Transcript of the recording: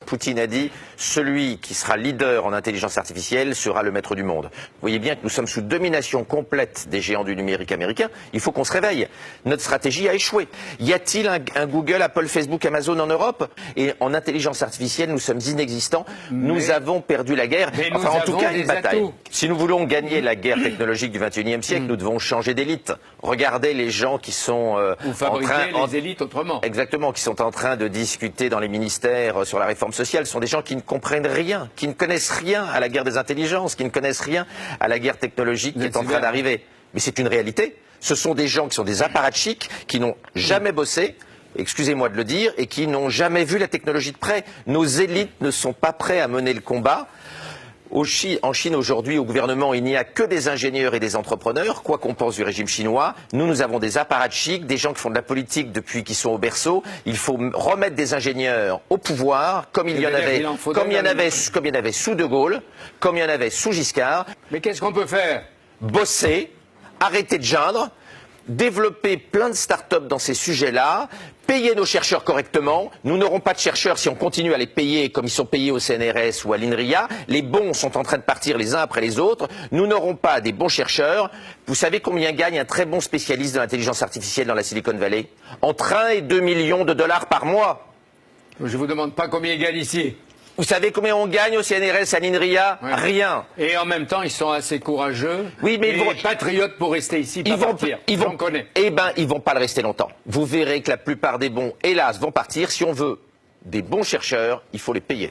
Poutine a dit « Celui qui sera leader en intelligence artificielle sera le maître du monde ». Vous voyez bien que nous sommes sous domination complète des géants du numérique américain. Il faut qu'on se réveille. Notre stratégie a échoué. Y a-t-il un Google, Apple, Facebook, Amazon en Europe? Et en intelligence artificielle, nous sommes inexistants. Nous avons perdu la guerre. Enfin, en tout cas, une bataille. Si nous voulons gagner la guerre technologique du XXIe siècle, nous devons changer d'élite. Regardez les gens qui sont ou fabriquer les élites autrement. Exactement, qui sont en train de discuter dans les ministères sur la réforme sociale. Ce sont des gens qui ne comprennent rien, qui ne connaissent rien à la guerre des intelligences, qui ne connaissent rien à la guerre technologique qui est en train d'arriver. Mais c'est une réalité. Ce sont des gens qui sont des apparatchiks, qui n'ont jamais bossé, excusez-moi de le dire, et qui n'ont jamais vu la technologie de près. Nos élites ne sont pas prêts à mener le combat. En Chine aujourd'hui, au gouvernement, il n'y a que des ingénieurs et des entrepreneurs, quoi qu'on pense du régime chinois. Nous avons des apparatchiks, des gens qui font de la politique depuis qu'ils sont au berceau. Il faut remettre des ingénieurs au pouvoir, comme il y en avait sous De Gaulle, comme il y en avait sous Giscard. Mais qu'est-ce qu'on peut faire? Bosser, arrêter de geindre, développer plein de start-up dans ces sujets-là, payer nos chercheurs correctement. Nous n'aurons pas de chercheurs si on continue à les payer comme ils sont payés au CNRS ou à l'INRIA. Les bons sont en train de partir les uns après les autres. Nous n'aurons pas des bons chercheurs. Vous savez combien gagne un très bon spécialiste de l'intelligence artificielle dans la Silicon Valley? Entre 1 et 2 millions de dollars par mois. Je ne vous demande pas combien il gagne ici. Vous savez combien on gagne au CNRS, à l'INRIA? Ouais. Rien. Et en même temps, ils sont assez courageux. Oui, mais ils vont patriotes pour rester ici. Ils vont pas le rester longtemps. Vous verrez que la plupart des bons, hélas, vont partir. Si on veut des bons chercheurs, il faut les payer.